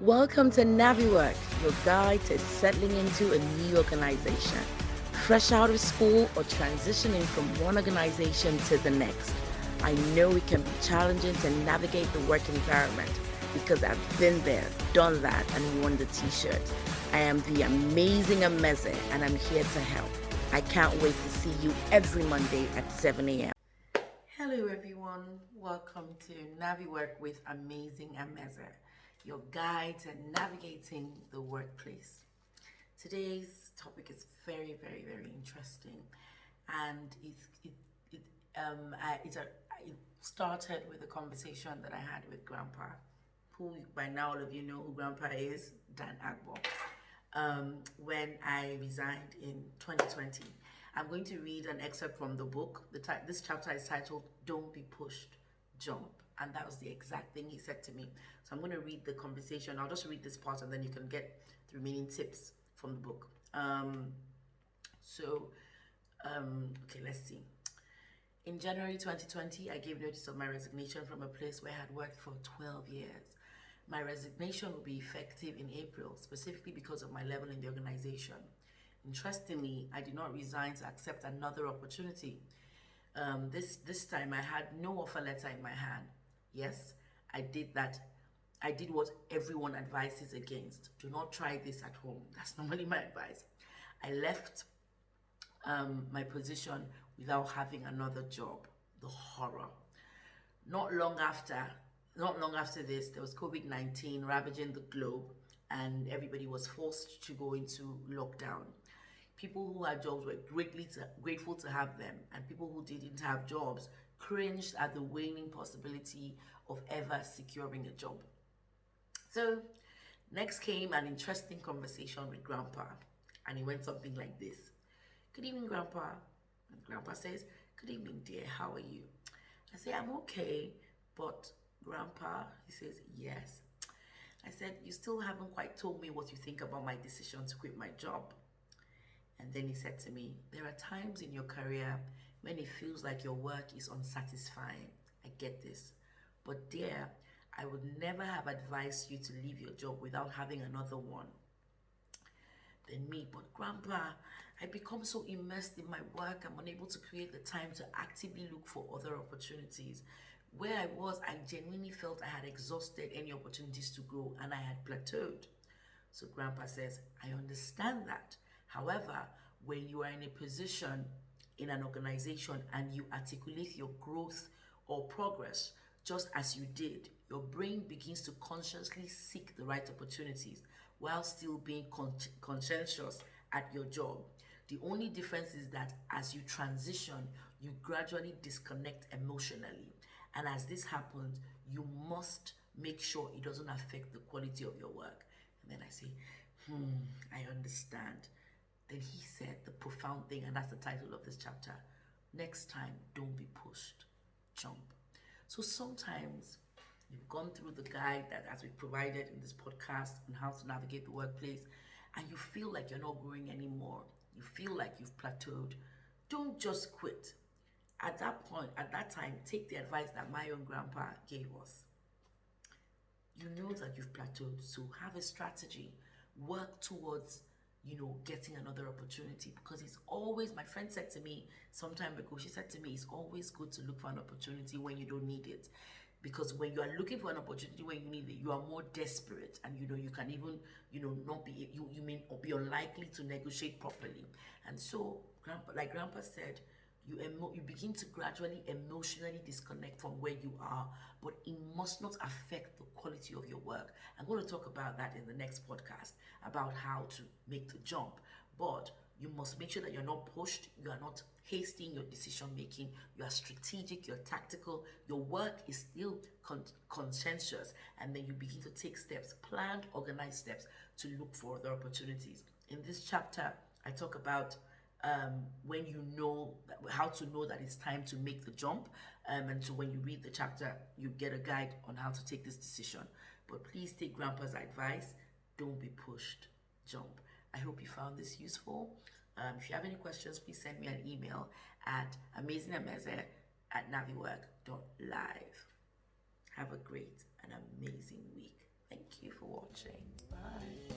Welcome to NaviWork, your guide to settling into a new organization. Fresh out of school or transitioning from one organization to the next. I know it can be challenging to navigate the work environment because I've been there, done that, and worn the t-shirt. I am the amazing Ameze and I'm here to help. I can't wait to see you every Monday at 7 a.m. Hello, everyone. Welcome to NaviWork with Amazing Ameze, your guide to navigating the workplace. Today's topic is very, very, very interesting, and it started with a conversation that I had with Grandpa, who by now all of you know who Grandpa is, Dan Agbo. When I resigned in 2020. I'm going to read an excerpt from the book. This chapter is titled "Don't Be Pushed, Jump," and that was the exact thing he said to me. So I'm going to read the conversation. I'll just read this part, and then you can get the remaining tips from the book. Okay, let's see. In January 2020, I gave notice of my resignation from a place where I had worked for 12 years. My resignation will be effective in April, specifically because of my level in the organization. Interestingly, I did not resign to accept another opportunity. This time I had no offer letter in my hand. Yes, I did that. I did what everyone advises against. Do not try this at home. That's normally my advice. I left my position without having another job. The horror. Not long after, not long after this, there was COVID-19 ravaging the globe, and everybody was forced to go into lockdown. People who had jobs were grateful to have them, and people who didn't have jobs cringed at the waning possibility of ever securing a job. So, next came an interesting conversation with Grandpa, and it went something like this. "Good evening, Grandpa." And Grandpa says, "Good evening, dear. How are you?" I say, "I'm okay, but Grandpa," he says, "Yes." I said, "You still haven't quite told me what you think about my decision to quit my job." And then he said to me, "There are times in your career when it feels like your work is unsatisfying. I get this. But dear, I would never have advised you to leave your job without having another one." Then me, "But Grandpa, I become so immersed in my work, I'm unable to create the time to actively look for other opportunities. Where I was, I genuinely felt I had exhausted any opportunities to grow and I had plateaued." So Grandpa says, "I understand that. However, when you are in a position in an organization and you articulate your growth or progress, just as you did, your brain begins to consciously seek the right opportunities while still being conscientious at your job. The only difference is that as you transition, you gradually disconnect emotionally. And as this happens, you must make sure it doesn't affect the quality of your work." And then I say, I understand. Then he said the profound thing, and that's the title of this chapter: "Next time, don't be pushed, jump." So sometimes you've gone through the guide that as we provided in this podcast on how to navigate the workplace, and you feel like you're not growing anymore. You feel like you've plateaued. Don't just quit. At that point, at that time, take the advice that my own grandpa gave us. You know that you've plateaued, so have a strategy. Work towards, getting another opportunity, because it's always, my friend said to me some time ago, she said to me, it's always good to look for an opportunity when you don't need it. Because when you are looking for an opportunity when you need it, you are more desperate, and you can even, not be, you may be unlikely to negotiate properly. And so, grandpa said, you begin to gradually emotionally disconnect from where you are, but it must not affect the quality of your work. I'm going to talk about that in the next podcast, about how to make the jump. But you must make sure that you're not pushed, you are not hasty in your decision making, you are strategic, you're tactical, your work is still conscientious, and then you begin to take steps, planned, organized steps to look for other opportunities. In this chapter, I talk about when you know how to know that it's time to make the jump. And so when you read the chapter, you get a guide on how to take this decision. But please take Grandpa's advice. Don't be pushed. Jump. I hope you found this useful. If you have any questions, please send me an email at amazingameze@naviwork.live. Have a great and amazing week. Thank you for watching. Bye.